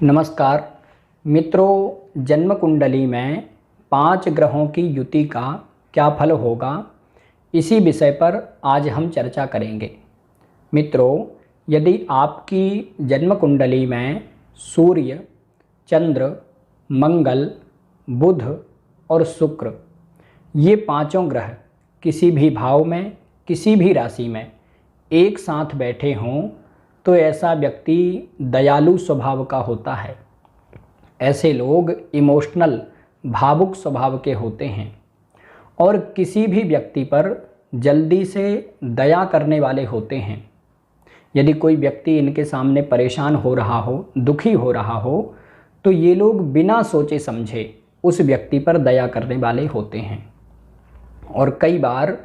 नमस्कार मित्रों, जन्म कुंडली में 5 ग्रहों की युति का क्या फल होगा, इसी विषय पर आज हम चर्चा करेंगे। मित्रों, यदि आपकी जन्म कुंडली में सूर्य, चंद्र, मंगल, बुध और शुक्र ये पांचों ग्रह किसी भी भाव में, किसी भी राशि में एक साथ बैठे हों तो ऐसा व्यक्ति दयालु स्वभाव का होता है। ऐसे लोग इमोशनल, भावुक स्वभाव के होते हैं और किसी भी व्यक्ति पर जल्दी से दया करने वाले होते हैं। यदि कोई व्यक्ति इनके सामने परेशान हो रहा हो, दुखी हो रहा हो, तो ये लोग बिना सोचे समझे उस व्यक्ति पर दया करने वाले होते हैं। और कई बार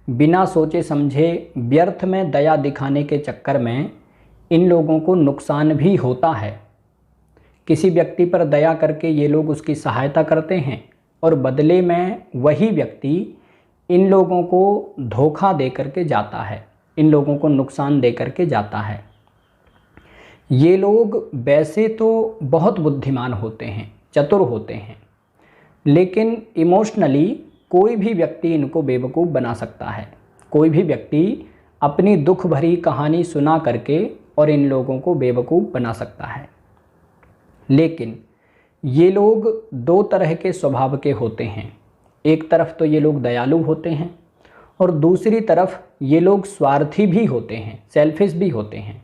बिना सोचे समझे व्यर्थ में दया दिखाने के चक्कर में इन लोगों को नुकसान भी होता है। किसी व्यक्ति पर दया करके ये लोग उसकी सहायता करते हैं और बदले में वही व्यक्ति इन लोगों को धोखा दे करके जाता है, इन लोगों को नुकसान दे करके जाता है। ये लोग वैसे तो बहुत बुद्धिमान होते हैं, चतुर होते हैं, लेकिन इमोशनली कोई भी व्यक्ति इनको बेवकूफ़ बना सकता है। कोई भी व्यक्ति अपनी दुख भरी कहानी सुना करके और इन लोगों को बेवकूफ़ बना सकता है। लेकिन ये लोग दो तरह के स्वभाव के होते हैं। एक तरफ तो ये लोग दयालु होते हैं और दूसरी तरफ ये लोग स्वार्थी भी होते हैं, सेल्फिश भी होते हैं।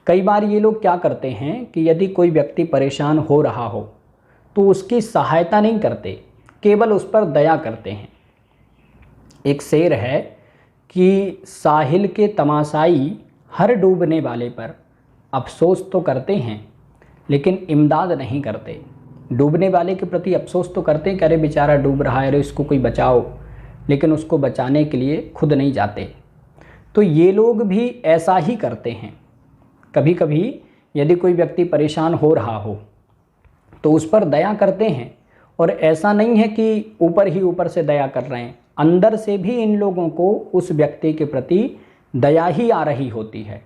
कई बार ये लोग क्या करते हैं कि यदि कोई व्यक्ति परेशान हो रहा हो तो उसकी सहायता नहीं करते, केवल उस पर दया करते हैं। एक शेर है कि साहिल के तमाशाई हर डूबने वाले पर अफसोस तो करते हैं लेकिन इमदाद नहीं करते। डूबने वाले के प्रति अफसोस तो करते हैं कि अरे बेचारा डूब रहा है, अरे इसको कोई बचाओ, लेकिन उसको बचाने के लिए खुद नहीं जाते। तो ये लोग भी ऐसा ही करते हैं। कभी कभी यदि कोई व्यक्ति परेशान हो रहा हो तो उस पर दया करते हैं, और ऐसा नहीं है कि ऊपर ही ऊपर से दया कर रहे हैं, अंदर से भी इन लोगों को उस व्यक्ति के प्रति दया ही आ रही होती है,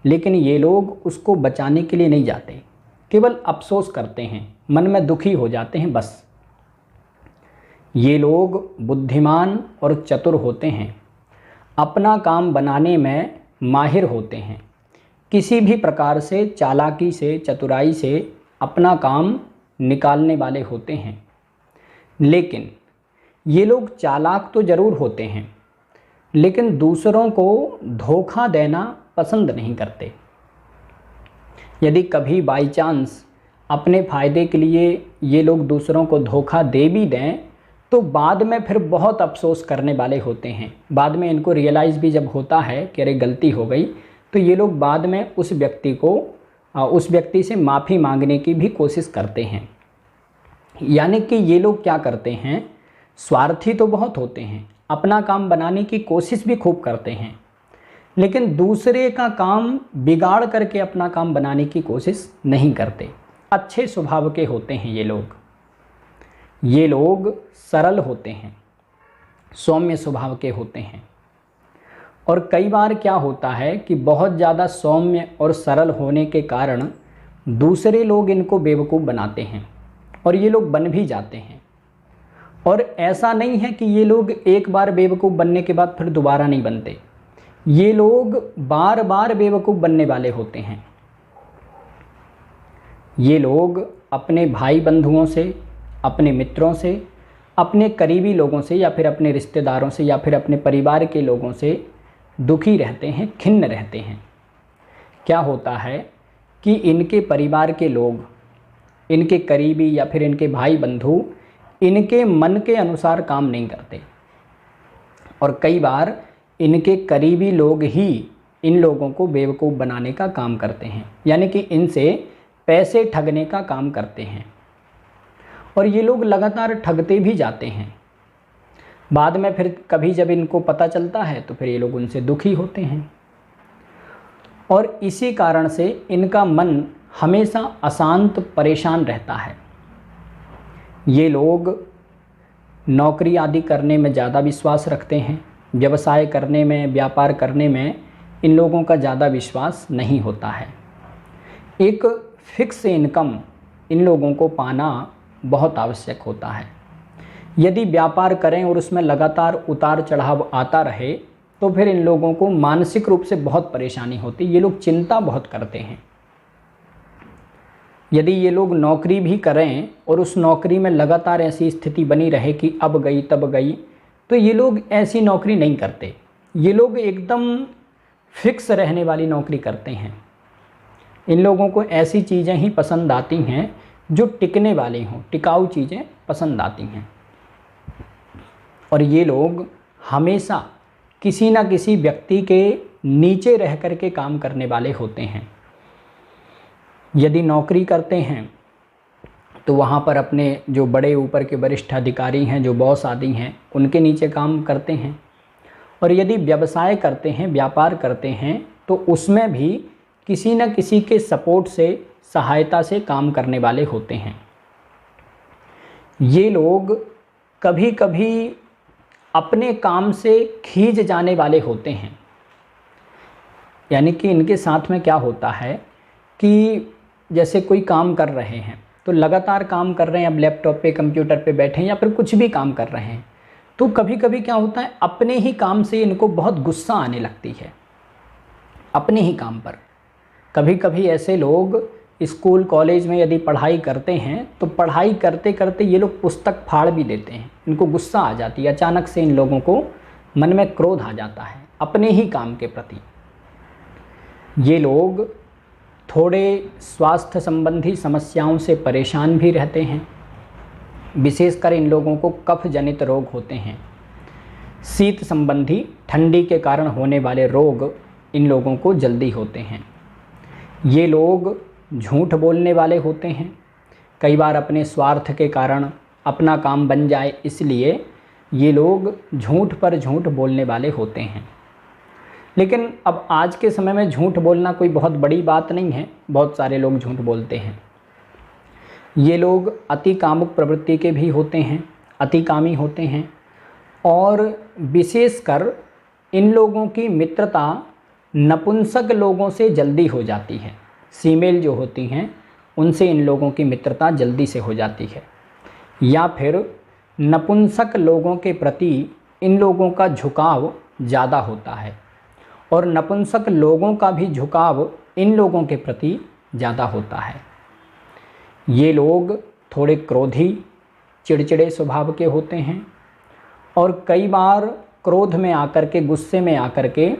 लेकिन ये लोग उसको बचाने के लिए नहीं जाते, केवल अफसोस करते हैं, मन में दुखी हो जाते हैं बस। ये लोग बुद्धिमान और चतुर होते हैं, अपना काम बनाने में माहिर होते हैं, किसी भी प्रकार से चालाकी से, चतुराई से अपना काम निकालने वाले होते हैं। लेकिन ये लोग चालाक तो ज़रूर होते हैं, लेकिन दूसरों को धोखा देना पसंद नहीं करते। यदि कभी बाई चांस अपने फ़ायदे के लिए ये लोग दूसरों को धोखा दे भी दें तो बाद में फिर बहुत अफसोस करने वाले होते हैं। बाद में इनको रियलाइज़ भी जब होता है कि अरे गलती हो गई, तो ये लोग बाद में उस व्यक्ति से माफ़ी मांगने की भी कोशिश करते हैं। यानी कि ये लोग क्या करते हैं, स्वार्थी तो बहुत होते हैं, अपना काम बनाने की कोशिश भी खूब करते हैं, लेकिन दूसरे का काम बिगाड़ करके अपना काम बनाने की कोशिश नहीं करते। अच्छे स्वभाव के होते हैं ये लोग। ये लोग सरल होते हैं, सौम्य स्वभाव के होते हैं। और कई बार क्या होता है कि बहुत ज़्यादा सौम्य और सरल होने के कारण दूसरे लोग इनको बेवकूफ़ बनाते हैं और ये लोग बन भी जाते हैं। और ऐसा नहीं है कि ये लोग एक बार बेवकूफ़ बनने के बाद फिर दोबारा नहीं बनते, ये लोग बार बार बेवकूफ़ बनने वाले होते हैं। ये लोग अपने भाई बंधुओं से, अपने मित्रों से, अपने करीबी लोगों से या फिर अपने रिश्तेदारों से या फिर अपने परिवार के लोगों से दुखी रहते हैं, खिन्न रहते हैं। क्या होता है कि इनके परिवार के लोग, इनके करीबी या फिर इनके भाई बंधु इनके मन के अनुसार काम नहीं करते, और कई बार इनके करीबी लोग ही इन लोगों को बेवकूफ़ बनाने का काम करते हैं, यानी कि इनसे पैसे ठगने का काम करते हैं। और ये लोग लगातार ठगते भी जाते हैं। बाद में फिर कभी जब इनको पता चलता है तो फिर ये लोग उनसे दुखी होते हैं, और इसी कारण से इनका मन हमेशा अशांत, परेशान रहता है। ये लोग नौकरी आदि करने में ज़्यादा विश्वास रखते हैं, व्यवसाय करने में, व्यापार करने में इन लोगों का ज़्यादा विश्वास नहीं होता है। एक फिक्स इनकम इन लोगों को पाना बहुत आवश्यक होता है। यदि व्यापार करें और उसमें लगातार उतार चढ़ाव आता रहे तो फिर इन लोगों को मानसिक रूप से बहुत परेशानी होती है। ये लोग चिंता बहुत करते हैं। यदि ये लोग नौकरी भी करें और उस नौकरी में लगातार ऐसी स्थिति बनी रहे कि अब गई तब गई, तो ये लोग ऐसी नौकरी नहीं करते। ये लोग एकदम फिक्स रहने वाली नौकरी करते हैं। इन लोगों को ऐसी चीज़ें ही पसंद आती हैं जो टिकने वाली हों, टिकाऊ चीज़ें पसंद आती हैं। और ये लोग हमेशा किसी न किसी व्यक्ति के नीचे रह कर के काम करने वाले होते हैं। यदि नौकरी करते हैं तो वहाँ पर अपने जो बड़े ऊपर के वरिष्ठ अधिकारी हैं, जो बॉस आदि हैं, उनके नीचे काम करते हैं। और यदि व्यवसाय करते हैं, व्यापार करते हैं, तो उसमें भी किसी न किसी के सपोर्ट से, सहायता से काम करने वाले होते हैं। ये लोग कभी कभी अपने काम से खींच जाने वाले होते हैं। यानी कि इनके साथ में क्या होता है कि जैसे कोई काम कर रहे हैं तो लगातार काम कर रहे हैं, अब लैपटॉप पे, कंप्यूटर पे बैठे हैं या फिर कुछ भी काम कर रहे हैं, तो कभी कभी क्या होता है, अपने ही काम से इनको बहुत गुस्सा आने लगती है, अपने ही काम पर। कभी कभी ऐसे लोग स्कूल कॉलेज में यदि पढ़ाई करते हैं तो पढ़ाई करते करते ये लोग पुस्तक फाड़ भी देते हैं। इनको गुस्सा आ जाती है, अचानक से इन लोगों को मन में क्रोध आ जाता है अपने ही काम के प्रति। ये लोग थोड़े स्वास्थ्य संबंधी समस्याओं से परेशान भी रहते हैं। विशेषकर इन लोगों को कफ जनित रोग होते हैं। शीत संबंधी, ठंडी के कारण होने वाले रोग इन लोगों को जल्दी होते हैं। ये लोग झूठ बोलने वाले होते हैं। कई बार अपने स्वार्थ के कारण, अपना काम बन जाए इसलिए ये लोग झूठ पर झूठ बोलने वाले होते हैं। लेकिन अब आज के समय में झूठ बोलना कोई बहुत बड़ी बात नहीं है, बहुत सारे लोग झूठ बोलते हैं। ये लोग अति कामुक प्रवृत्ति के भी होते हैं, अति कामी होते हैं। और विशेषकर इन लोगों की मित्रता नपुंसक लोगों से जल्दी हो जाती है। फीमेल जो होती हैं उनसे इन लोगों की मित्रता जल्दी से हो जाती है। या फिर नपुंसक लोगों के प्रति इन लोगों का झुकाव ज़्यादा होता है और नपुंसक लोगों का भी झुकाव इन लोगों के प्रति ज़्यादा होता है। ये लोग थोड़े क्रोधी, चिड़चिड़े स्वभाव के होते हैं और कई बार क्रोध में आकर के, गुस्से में आकर के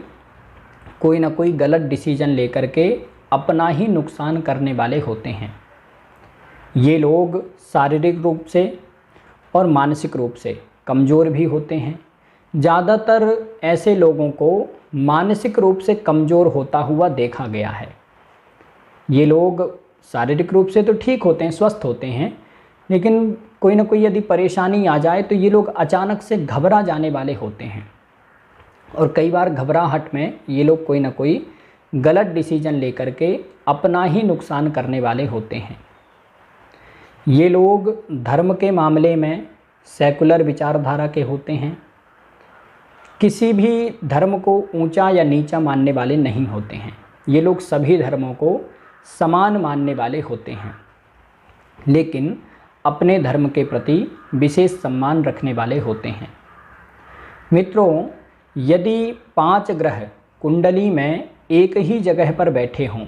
कोई ना कोई गलत डिसीजन लेकर के अपना ही नुकसान करने वाले होते हैं। ये लोग शारीरिक रूप से और मानसिक रूप से कमज़ोर भी होते हैं। ज़्यादातर ऐसे लोगों को मानसिक रूप से कमज़ोर होता हुआ देखा गया है। ये लोग शारीरिक रूप से तो ठीक होते हैं, स्वस्थ होते हैं, लेकिन कोई ना कोई यदि परेशानी आ जाए तो ये लोग अचानक से घबरा जाने वाले होते हैं। और कई बार घबराहट में ये लोग कोई ना कोई गलत डिसीजन लेकर के अपना ही नुकसान करने वाले होते हैं। ये लोग धर्म के मामले में सेकुलर विचारधारा के होते हैं। किसी भी धर्म को ऊंचा या नीचा मानने वाले नहीं होते हैं। ये लोग सभी धर्मों को समान मानने वाले होते हैं, लेकिन अपने धर्म के प्रति विशेष सम्मान रखने वाले होते हैं। मित्रों, यदि 5 ग्रह कुंडली में एक ही जगह पर बैठे हों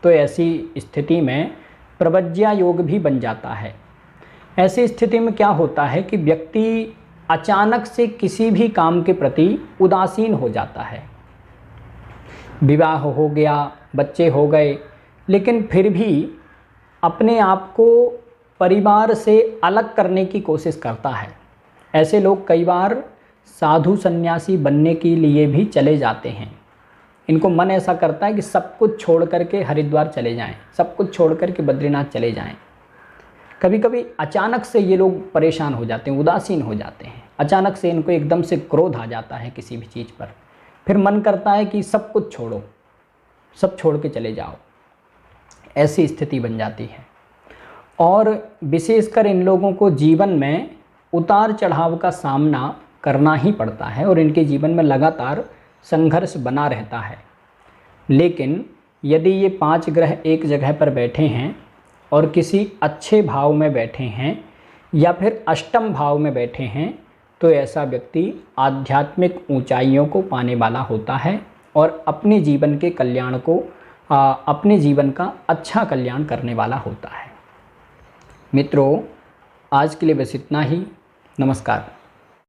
तो ऐसी स्थिति में प्रवज्या योग भी बन जाता है। ऐसी स्थिति में क्या होता है कि व्यक्ति अचानक से किसी भी काम के प्रति उदासीन हो जाता है। विवाह हो गया, बच्चे हो गए, लेकिन फिर भी अपने आप को परिवार से अलग करने की कोशिश करता है। ऐसे लोग कई बार साधु सन्यासी बनने के लिए भी चले जाते हैं। इनको मन ऐसा करता है कि सब कुछ छोड़ करके हरिद्वार चले जाएं, सब कुछ छोड़ करके बद्रीनाथ चले जाएं। कभी कभी अचानक से ये लोग परेशान हो जाते हैं, उदासीन हो जाते हैं। अचानक से इनको एकदम से क्रोध आ जाता है किसी भी चीज़ पर, फिर मन करता है कि सब कुछ छोड़ो, सब छोड़ के चले जाओ। ऐसी स्थिति बन जाती है। और विशेषकर इन लोगों को जीवन में उतार चढ़ाव का सामना करना ही पड़ता है और इनके जीवन में लगातार संघर्ष बना रहता है। लेकिन यदि ये 5 ग्रह एक जगह पर बैठे हैं और किसी अच्छे भाव में बैठे हैं या फिर अष्टम भाव में बैठे हैं तो ऐसा व्यक्ति आध्यात्मिक ऊंचाइयों को पाने वाला होता है और अपने जीवन के कल्याण को अपने जीवन का अच्छा कल्याण करने वाला होता है। मित्रों, आज के लिए बस इतना ही। नमस्कार।